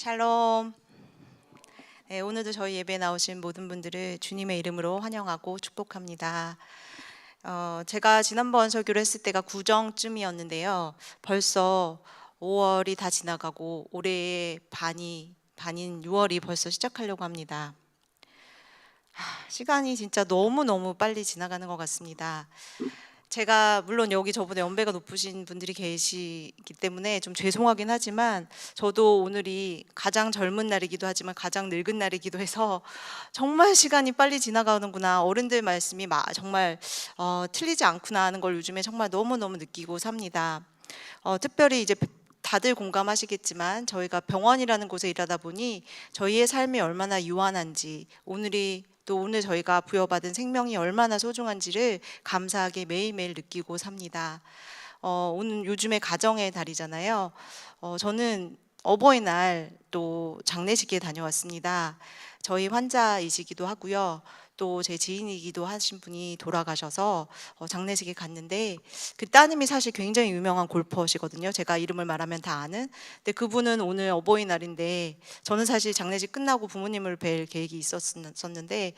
샬롬. 네, 오늘도 저희 예배에 나오신 모든 분들을 주님의 이름으로 환영하고 축복합니다. 제가 지난번 설교를 했을 때가 구정쯤이었는데요. 벌써 5월이 다 지나가고 올해의 반인 6월이 벌써 시작하려고 합니다. 시간이 진짜 너무너무 빨리 지나가는 것 같습니다. 제가 물론 여기 저보다 연배가 높으신 분들이 계시기 때문에 좀 죄송하긴 하지만 저도 오늘이 가장 젊은 날이기도 하지만 가장 늙은 날이기도 해서 정말 시간이 빨리 지나가는구나, 어른들 말씀이 정말 틀리지 않구나 하는 걸 요즘에 정말 너무너무 느끼고 삽니다. 특별히 이제 다들 공감하시겠지만 저희가 병원이라는 곳에 일하다 보니 저희의 삶이 얼마나 유한한지, 오늘 저희가 부여받은 생명이 얼마나 소중한지를 감사하게 매일매일 느끼고 삽니다. 오늘 요즘에 가정의 달이잖아요. 저는 어버이날 또 장례식에 다녀왔습니다. 저희 환자이시기도 하고요. 또 제 지인이기도 하신 분이 돌아가셔서 장례식에 갔는데, 그 따님이 사실 굉장히 유명한 골퍼시거든요. 제가 이름을 말하면 다 아는. 근데 그분은 오늘 어버이날인데 저는 사실 장례식 끝나고 부모님을 뵐 계획이 있었는데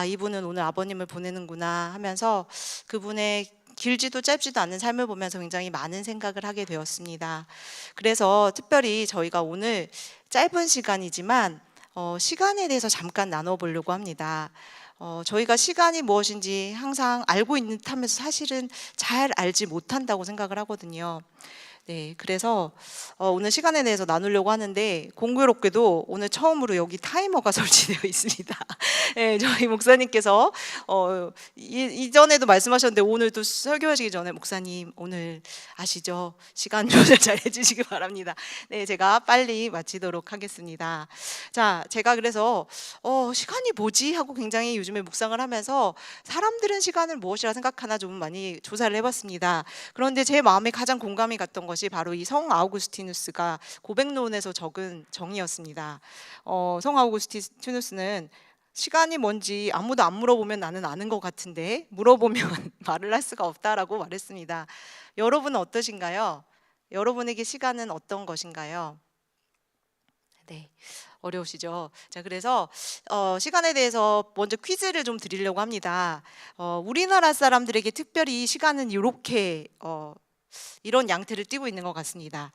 이분은 오늘 아버님을 보내는구나 하면서 그분의 길지도 짧지도 않은 삶을 보면서 굉장히 많은 생각을 하게 되었습니다. 그래서 특별히 저희가 오늘 짧은 시간이지만 시간에 대해서 잠깐 나눠보려고 합니다. 저희가 시간이 무엇인지 항상 알고 있는 듯하면서 사실은 잘 알지 못한다고 생각을 하거든요. 네, 그래서 오늘 시간에 대해서 나누려고 하는데 공교롭게도 오늘 처음으로 여기 타이머가 설치되어 있습니다. 네, 저희 목사님께서 이전에도 말씀하셨는데 오늘 또 설교하시기 전에 목사님 오늘 아시죠? 시간 조절 잘 해주시기 바랍니다. 네, 제가 빨리 마치도록 하겠습니다. 자, 제가 그래서 시간이 뭐지? 하고 굉장히 요즘에 묵상을 하면서 사람들은 시간을 무엇이라 생각하나 좀 많이 조사를 해봤습니다. 그런데 제 마음에 가장 공감이 갔던 것이 바로 이 성 아우구스티누스가 고백론에서 적은 정의였습니다. 성 아우구스티누스는 시간이 뭔지 아무도 안 물어보면 나는 아는 것 같은데 물어보면 말을 할 수가 없다라고 말했습니다. 여러분은 어떠신가요? 여러분에게 시간은 어떤 것인가요? 네, 어려우시죠? 자, 그래서 시간에 대해서 먼저 퀴즈를 좀 드리려고 합니다. 우리나라 사람들에게 특별히 시간은 이렇게 이런 양태를 띠고 있는 것 같습니다.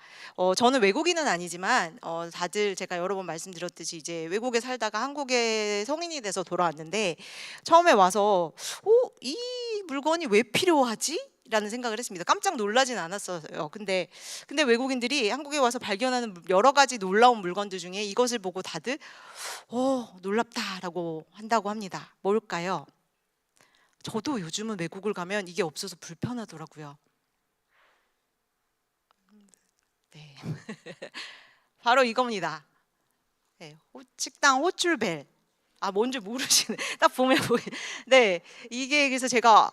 저는 외국인은 아니지만 다들 제가 여러 번 말씀드렸듯이 이제 외국에 살다가 한국에 성인이 돼서 돌아왔는데 처음에 와서 이 물건이 왜 필요하지? 라는 생각을 했습니다. 깜짝 놀라진 않았어요. 근데 외국인들이 한국에 와서 발견하는 여러 가지 놀라운 물건들 중에 이것을 보고 다들 놀랍다라고 한다고 합니다. 뭘까요? 저도 요즘은 외국을 가면 이게 없어서 불편하더라고요. 네. 바로 이겁니다. 네, 식당 호출벨. 뭔지 모르시네. 딱 보면 네, 이게 그래서 제가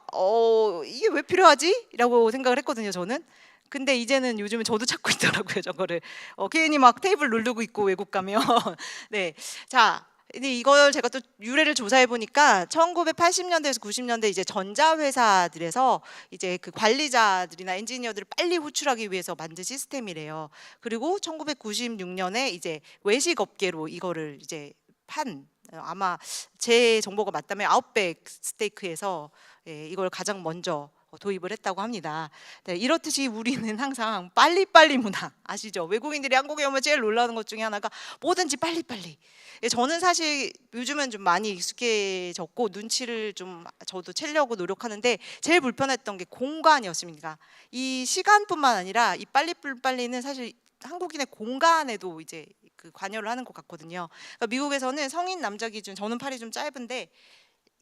이게 왜 필요하지? 라고 생각을 했거든요, 저는. 근데 이제는 요즘은 저도 찾고 있더라고요, 저거를. 괜히 막 테이블 누르고 있고 외국 가면. 네, 자. 근데 이걸 제가 또 유래를 조사해 보니까 1980년대에서 90년대 이제 전자회사들에서 이제 그 관리자들이나 엔지니어들을 빨리 호출하기 위해서 만든 시스템이래요. 그리고 1996년에 이제 외식 업계로 이거를 이제 아마 제 정보가 맞다면 아웃백 스테이크에서 이걸 가장 먼저 도입을 했다고 합니다. 네, 이렇듯이 우리는 항상 빨리빨리 문화 아시죠? 외국인들이 한국에 오면 제일 놀라는 것 중에 하나가 뭐든지 빨리빨리. 저는 사실 요즘은 좀 많이 익숙해졌고 눈치를 좀 저도 채려고 노력하는데 제일 불편했던 게 공간이었습니다. 이 시간뿐만 아니라 이 빨리빨리는 사실 한국인의 공간에도 이제 그 관여를 하는 것 같거든요. 그러니까 미국에서는 성인 남자 기준, 저는 팔이 좀 짧은데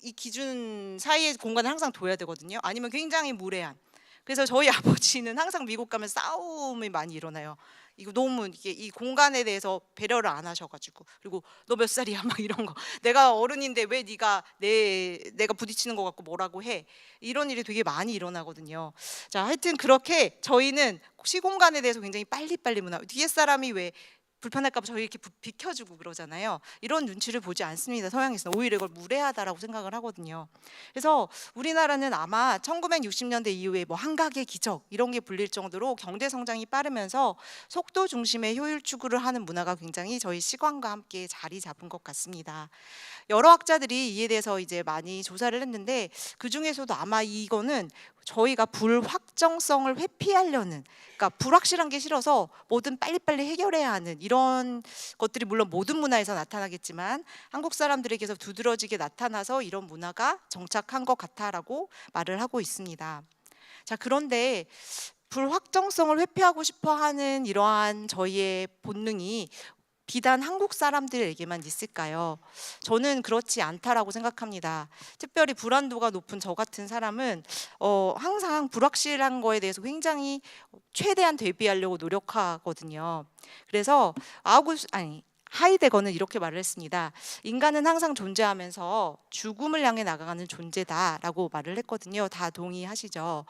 이 기준 사이에 공간을 항상 둬야 되거든요. 아니면 굉장히 무례한. 그래서 저희 아버지는 항상 미국 가면 싸움이 많이 일어나요. 이거 너무 이게 이 공간에 대해서 배려를 안 하셔가지고, 그리고 너 몇 살이야 막 이런 거. 내가 어른인데 왜 네가 내가 부딪히는 것 같고 뭐라고 해? 이런 일이 되게 많이 일어나거든요. 자, 하여튼 그렇게 저희는 시공간에 대해서 굉장히 빨리빨리 문화. 뒤에 사람이 왜 불편할까 봐 저희 이렇게 비켜주고 그러잖아요. 이런 눈치를 보지 않습니다. 서양에서는 오히려 이걸 무례하다라고 생각을 하거든요. 그래서 우리나라는 아마 1960년대 이후에 뭐 한각의 기적 이런 게 불릴 정도로 경제 성장이 빠르면서 속도 중심의 효율 추구를 하는 문화가 굉장히 저희 시간과 함께 자리 잡은 것 같습니다. 여러 학자들이 이에 대해서 이제 많이 조사를 했는데 그 중에서도 아마 이거는 저희가 불확정성을 회피하려는, 그러니까 불확실한 게 싫어서 뭐든 빨리빨리 해결해야 하는 이런 것들이 물론 모든 문화에서 나타나겠지만 한국 사람들에게서 두드러지게 나타나서 이런 문화가 정착한 것 같아라고 말을 하고 있습니다. 자, 그런데 불확정성을 회피하고 싶어 하는 이러한 저희의 본능이 비단 한국 사람들에게만 있을까요? 저는 그렇지 않다라고 생각합니다. 특별히 불안도가 높은 저 같은 사람은 항상 불확실한 거에 대해서 굉장히 최대한 대비하려고 노력하거든요. 그래서 하이데거는 이렇게 말을 했습니다. 인간은 항상 존재하면서 죽음을 향해 나가는 존재다라고 말을 했거든요. 다 동의하시죠?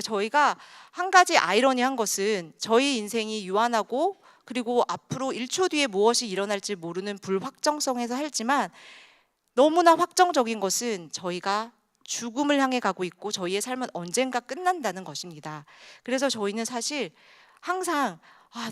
저희가 한 가지 아이러니한 것은 저희 인생이 유한하고 그리고 앞으로 1초 뒤에 무엇이 일어날지 모르는 불확정성에서 살지만 너무나 확정적인 것은 저희가 죽음을 향해 가고 있고 저희의 삶은 언젠가 끝난다는 것입니다. 그래서 저희는 사실 항상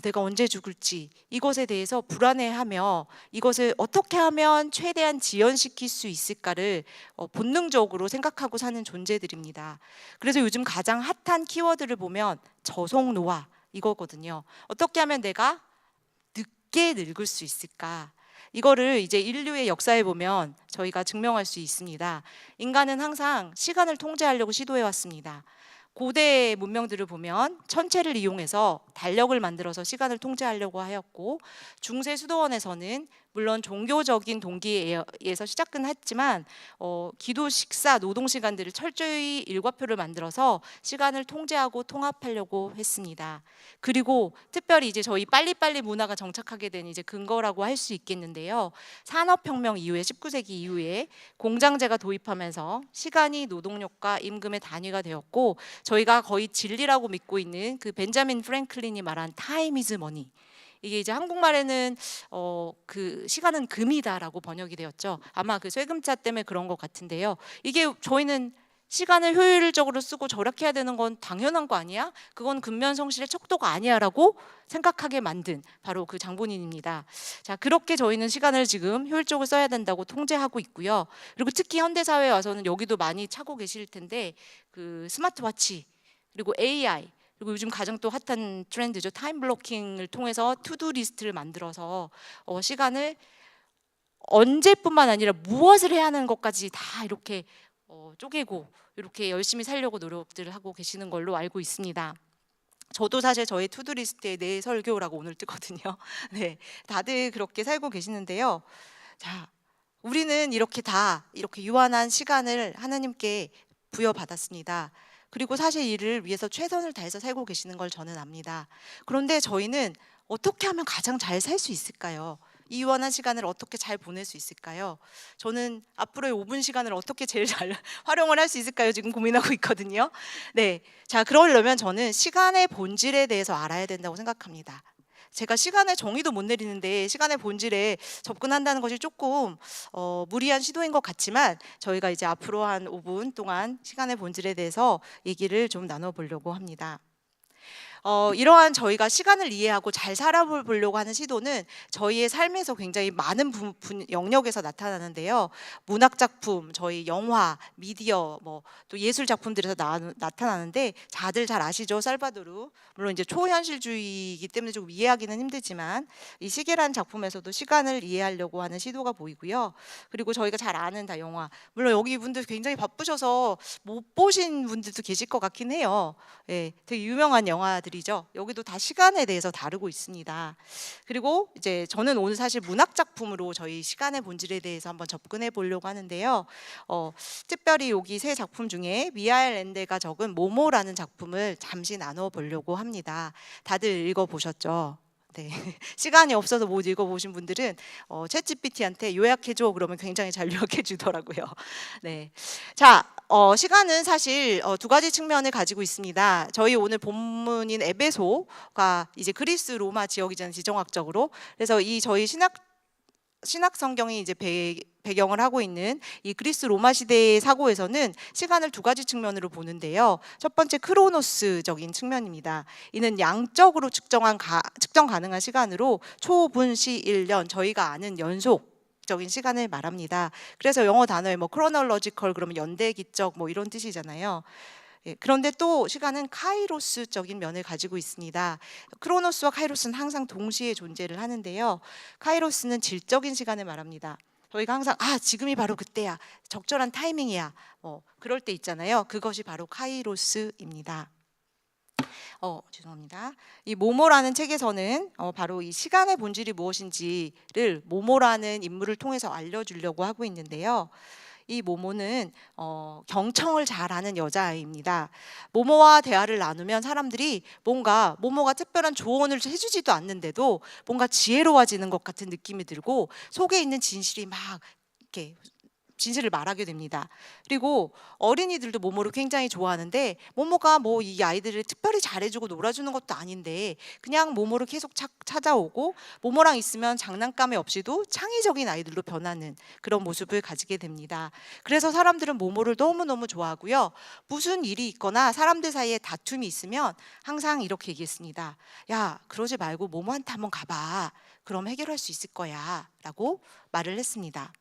내가 언제 죽을지 이것에 대해서 불안해하며 이것을 어떻게 하면 최대한 지연시킬 수 있을까를 본능적으로 생각하고 사는 존재들입니다. 그래서 요즘 가장 핫한 키워드를 보면 저속노화 이거거든요. 어떻게 하면 내가 늦게 늙을 수 있을까? 이거를 이제 인류의 역사에 보면 저희가 증명할 수 있습니다. 인간은 항상 시간을 통제하려고 시도해 왔습니다. 고대 문명들을 보면 천체를 이용해서 달력을 만들어서 시간을 통제하려고 하였고, 중세 수도원에서는 물론 종교적인 동기에서 시작은 했지만 기도, 식사, 노동 시간들을 철저히 일과표를 만들어서 시간을 통제하고 통합하려고 했습니다. 그리고 특별히 이제 저희 빨리빨리 문화가 정착하게 된 이제 근거라고 할 수 있겠는데요. 산업혁명 이후에 19세기 이후에 공장제가 도입하면서 시간이 노동력과 임금의 단위가 되었고, 저희가 거의 진리라고 믿고 있는 그 벤자민 프랭클린이 말한 타임 이즈 머니, 이게 이제 한국말에는 그 시간은 금이다라고 번역이 되었죠. 아마 그 세금자 때문에 그런 것 같은데요. 이게 저희는 시간을 효율적으로 쓰고 절약해야 되는 건 당연한 거 아니야? 그건 근면성실의 척도가 아니야라고 생각하게 만든 바로 그 장본인입니다. 자, 그렇게 저희는 시간을 지금 효율적으로 써야 된다고 통제하고 있고요. 그리고 특히 현대 사회에 와서는 여기도 많이 차고 계실 텐데 그 스마트워치 그리고 AI 그리고 요즘 가장 또 핫한 트렌드죠. 타임 블로킹을 통해서 투두 리스트를 만들어서 시간을 언제뿐만 아니라 무엇을 해야 하는 것까지 다 이렇게 쪼개고 이렇게 열심히 살려고 노력들을 하고 계시는 걸로 알고 있습니다. 저도 사실 저의 투두 리스트에 내 설교라고 오늘 뜨거든요. 네, 다들 그렇게 살고 계시는데요. 자, 우리는 이렇게 유한한 시간을 하나님께 부여받았습니다. 그리고 사실 이를 위해서 최선을 다해서 살고 계시는 걸 저는 압니다. 그런데 저희는 어떻게 하면 가장 잘 살 수 있을까요? 이 유한한 시간을 어떻게 잘 보낼 수 있을까요? 저는 앞으로의 5분 시간을 어떻게 제일 잘 활용을 할 수 있을까요? 지금 고민하고 있거든요. 네, 자, 그러려면 저는 시간의 본질에 대해서 알아야 된다고 생각합니다. 제가 시간의 정의도 못 내리는데 시간의 본질에 접근한다는 것이 조금 무리한 시도인 것 같지만 저희가 이제 앞으로 한 5분 동안 시간의 본질에 대해서 얘기를 좀 나눠보려고 합니다. 이러한 저희가 시간을 이해하고 잘 살아보려고 하는 시도는 저희의 삶에서 굉장히 많은 영역에서 나타나는데요. 문학 작품, 저희 영화, 미디어, 뭐 또 예술 작품들에서 나타나는데 다들 잘 아시죠? 살바도르. 물론 이제 초현실주의이기 때문에 좀 이해하기는 힘들지만 이 시계라는 작품에서도 시간을 이해하려고 하는 시도가 보이고요. 그리고 저희가 잘 아는 다 영화. 물론 여기 분들 굉장히 바쁘셔서 못 보신 분들도 계실 것 같긴 해요. 예, 되게 유명한 영화들이죠. 여기도 다 시간에 대해서 다루고 있습니다. 그리고 이제 저는 오늘 사실 문학 작품으로 저희 시간의 본질에 대해서 한번 접근해 보려고 하는데요. 특별히 여기 세 작품 중에 미하엘 엔데가 적은 모모라는 작품을 잠시 나눠 보려고 합니다. 다들 읽어 보셨죠? 네. 시간이 없어서 못 읽어보신 분들은 챗GPT한테 요약해줘 그러면 굉장히 잘 요약해 주더라고요. 네. 자, 시간은 사실 두 가지 측면을 가지고 있습니다. 저희 오늘 본문인 에베소가 이제 그리스 로마 지역이잖아요, 지정학적으로. 그래서 이 저희 신약 성경이 이제 배경을 하고 있는 이 그리스 로마 시대의 사고에서는 시간을 두 가지 측면으로 보는데요. 첫 번째 크로노스적인 측면입니다. 이는 양적으로 측정 가능한 시간으로 초, 분, 시, 일, 년 저희가 아는 연속적인 시간을 말합니다. 그래서 영어 단어에 뭐 chronological 그러면 연대기적 뭐 이런 뜻이잖아요. 예, 그런데 또 시간은 카이로스적인 면을 가지고 있습니다. 크로노스와 카이로스는 항상 동시에 존재를 하는데요. 카이로스는 질적인 시간을 말합니다. 저희가 항상 지금이 바로 그때야, 적절한 타이밍이야, 그럴 때 있잖아요. 그것이 바로 카이로스입니다. 죄송합니다. 이 모모라는 책에서는 바로 이 시간의 본질이 무엇인지를 모모라는 인물을 통해서 알려주려고 하고 있는데요. 이 모모는 경청을 잘하는 여자아이입니다. 모모와 대화를 나누면 사람들이 뭔가 모모가 특별한 조언을 해주지도 않는데도 뭔가 지혜로워지는 것 같은 느낌이 들고 속에 있는 진실이 막 이렇게 진실을 말하게 됩니다. 그리고 어린이들도 모모를 굉장히 좋아하는데 모모가 뭐 이 아이들을 특별히 잘해주고 놀아주는 것도 아닌데 그냥 모모를 계속 찾아오고 모모랑 있으면 장난감이 없이도 창의적인 아이들로 변하는 그런 모습을 가지게 됩니다. 그래서 사람들은 모모를 너무너무 좋아하고요. 무슨 일이 있거나 사람들 사이에 다툼이 있으면 항상 이렇게 얘기했습니다. 야, 그러지 말고 모모한테 한번 가봐. 그럼 해결할 수 있을 거야 라고 말을 했습니다.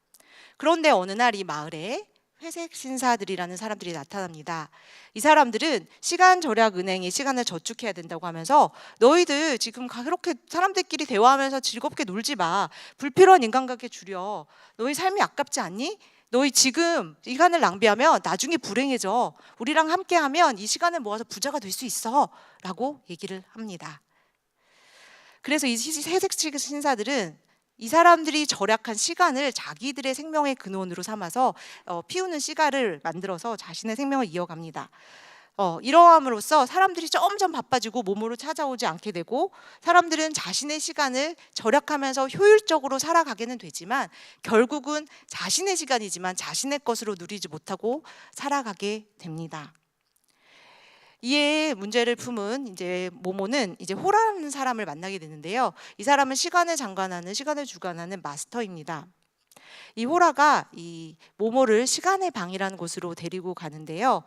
그런데 어느 날 이 마을에 회색 신사들이라는 사람들이 나타납니다. 이 사람들은 시간 절약 은행에 시간을 저축해야 된다고 하면서 너희들 지금 그렇게 사람들끼리 대화하면서 즐겁게 놀지 마. 불필요한 인간관계 줄여. 너희 삶이 아깝지 않니? 너희 지금 이 시간을 낭비하면 나중에 불행해져. 우리랑 함께하면 이 시간을 모아서 부자가 될 수 있어 라고 얘기를 합니다. 그래서 이 회색 신사들은 이 사람들이 절약한 시간을 자기들의 생명의 근원으로 삼아서 피우는 시가를 만들어서 자신의 생명을 이어갑니다. 이러함으로써 사람들이 점점 바빠지고 몸으로 찾아오지 않게 되고 사람들은 자신의 시간을 절약하면서 효율적으로 살아가게는 되지만 결국은 자신의 시간이지만 자신의 것으로 누리지 못하고 살아가게 됩니다. 이에 문제를 품은 이제 모모는 이제 호라는 사람을 만나게 되는데요. 이 사람은 시간을 주관하는 마스터입니다. 이 호라가 이 모모를 시간의 방이라는 곳으로 데리고 가는데요.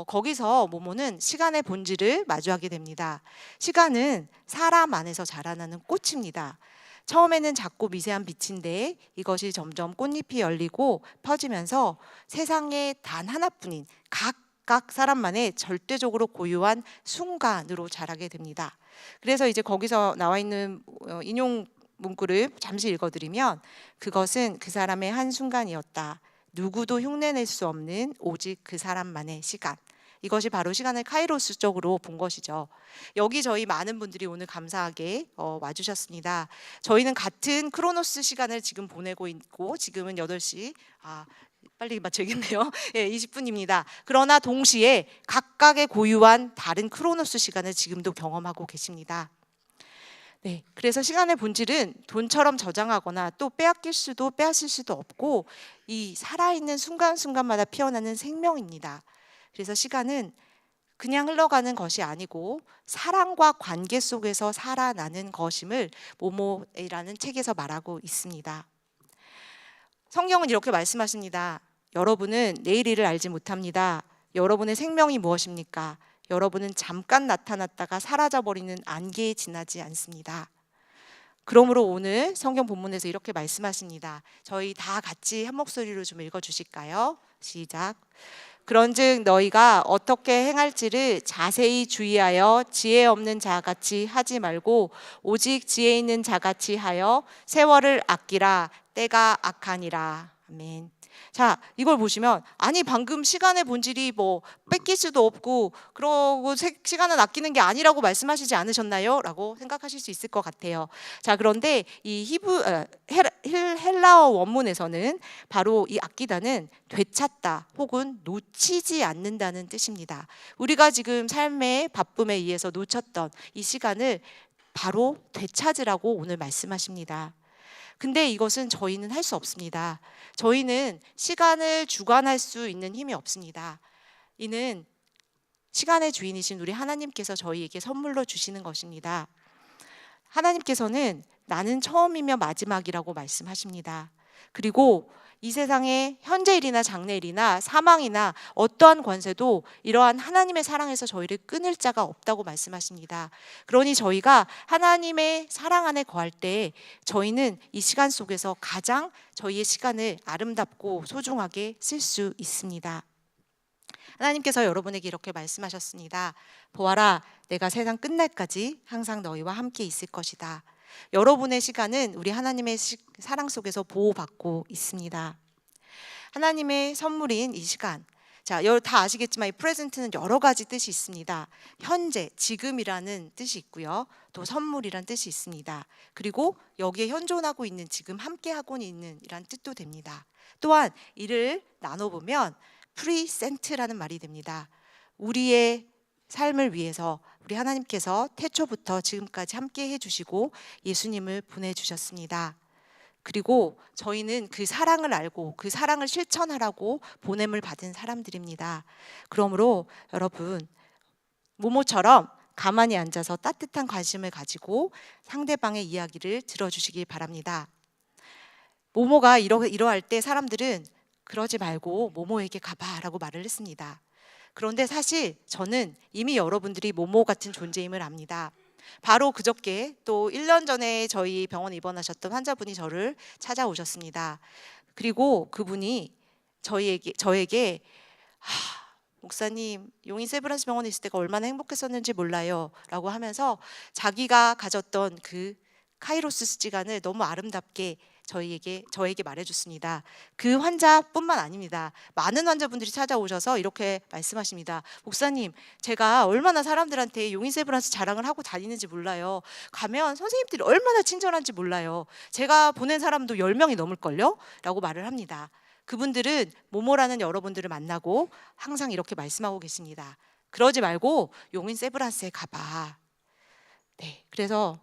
거기서 모모는 시간의 본질을 마주하게 됩니다. 시간은 사람 안에서 자라나는 꽃입니다. 처음에는 작고 미세한 빛인데 이것이 점점 꽃잎이 열리고 퍼지면서 세상에 단 하나뿐인 각각 사람만의 절대적으로 고유한 순간으로 자라게 됩니다. 그래서 이제 거기서 나와 있는 인용 문구를 잠시 읽어드리면 그것은 그 사람의 한순간이었다. 누구도 흉내낼 수 없는 오직 그 사람만의 시간. 이것이 바로 시간을 카이로스적으로 본 것이죠. 여기 저희 많은 분들이 오늘 감사하게 와주셨습니다. 저희는 같은 크로노스 시간을 지금 보내고 있고 지금은 8시 빨리 맞춰야겠네요. 예, 20분입니다. 그러나 동시에 각각의 고유한 다른 크로노스 시간을 지금도 경험하고 계십니다. 네, 그래서 시간의 본질은 돈처럼 저장하거나 또 빼앗을 수도 없고 이 살아있는 순간순간마다 피어나는 생명입니다. 그래서 시간은 그냥 흘러가는 것이 아니고 사랑과 관계 속에서 살아나는 것임을 모모라는 책에서 말하고 있습니다. 성경은 이렇게 말씀하십니다. 여러분은 내일 일을 알지 못합니다. 여러분의 생명이 무엇입니까? 여러분은 잠깐 나타났다가 사라져버리는 안개에 지나지 않습니다. 그러므로 오늘 성경 본문에서 이렇게 말씀하십니다. 저희 다 같이 한 목소리로 좀 읽어주실까요? 시작. 그런즉 너희가 어떻게 행할지를 자세히 주의하여 지혜 없는 자같이 하지 말고 오직 지혜 있는 자같이 하여 세월을 아끼라. 때가 악하니라. 아멘. 자, 이걸 보시면 아니 방금 시간의 본질이 뭐 뺏길 수도 없고 그러고 시간은 아끼는 게 아니라고 말씀하시지 않으셨나요? 라고 생각하실 수 있을 것 같아요. 자, 그런데 이 헬라어 원문에서는 바로 이 아끼다는 되찾다 혹은 놓치지 않는다는 뜻입니다. 우리가 지금 삶의 바쁨에 의해서 놓쳤던 이 시간을 바로 되찾으라고 오늘 말씀하십니다. 근데 이것은 저희는 할 수 없습니다. 저희는 시간을 주관할 수 있는 힘이 없습니다. 이는 시간의 주인이신 우리 하나님께서 저희에게 선물로 주시는 것입니다. 하나님께서는 나는 처음이며 마지막이라고 말씀하십니다. 그리고 이 세상의 현재일이나 장래일이나 사망이나 어떠한 권세도 이러한 하나님의 사랑에서 저희를 끊을 자가 없다고 말씀하십니다. 그러니 저희가 하나님의 사랑 안에 거할 때 저희는 이 시간 속에서 가장 저희의 시간을 아름답고 소중하게 쓸 수 있습니다. 하나님께서 여러분에게 이렇게 말씀하셨습니다. 보아라, 내가 세상 끝날까지 항상 너희와 함께 있을 것이다. 여러분의 시간은 우리 하나님의 사랑 속에서 보호받고 있습니다. 하나님의 선물인 이 시간. 자, 다 아시겠지만 이 프레젠트는 여러 가지 뜻이 있습니다. 현재, 지금이라는 뜻이 있고요. 또 선물이란 뜻이 있습니다. 그리고 여기에 현존하고 있는 지금 함께하고 있는 이란 뜻도 됩니다. 또한 이를 나눠보면 프리센트라는 말이 됩니다. 우리의 삶을 위해서 우리 하나님께서 태초부터 지금까지 함께 해주시고 예수님을 보내주셨습니다. 그리고 저희는 그 사랑을 알고 그 사랑을 실천하라고 보냄을 받은 사람들입니다. 그러므로 여러분, 모모처럼 가만히 앉아서 따뜻한 관심을 가지고 상대방의 이야기를 들어주시기 바랍니다. 모모가 이러할 때 사람들은 그러지 말고 모모에게 가봐 라고 말을 했습니다. 그런데 사실 저는 이미 여러분들이 모모 같은 존재임을 압니다. 바로 그저께 또 1년 전에 저희 병원에 입원하셨던 환자분이 저를 찾아오셨습니다. 그리고 그분이 저에게 목사님, 용인 세브란스 병원에 있을 때가 얼마나 행복했었는지 몰라요 라고 하면서 자기가 가졌던 그 카이로스 시간을 너무 아름답게 저에게 말해줬습니다. 그 환자뿐만 아닙니다. 많은 환자분들이 찾아오셔서 이렇게 말씀하십니다. 목사님, 제가 얼마나 사람들한테 용인 세브란스 자랑을 하고 다니는지 몰라요. 가면 선생님들이 얼마나 친절한지 몰라요. 제가 보낸 사람도 10명이 넘을걸요? 라고 말을 합니다. 그분들은 모모라는 여러분들을 만나고 항상 이렇게 말씀하고 계십니다. 그러지 말고 용인 세브란스에 가봐. 네, 그래서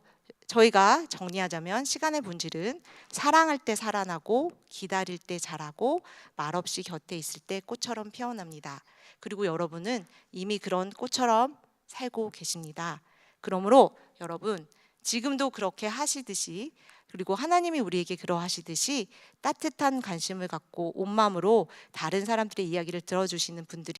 저희가 정리하자면 시간의 본질은 사랑할 때 살아나고 기다릴 때 자라고 말없이 곁에 있을 때 꽃처럼 피어납니다. 그리고 여러분은 이미 그런 꽃처럼 살고 계십니다. 그러므로 여러분, 지금도 그렇게 하시듯이, 그리고 하나님이 우리에게 그러하시듯이 따뜻한 관심을 갖고 온 마음으로 다른 사람들의 이야기를 들어주시는 분들이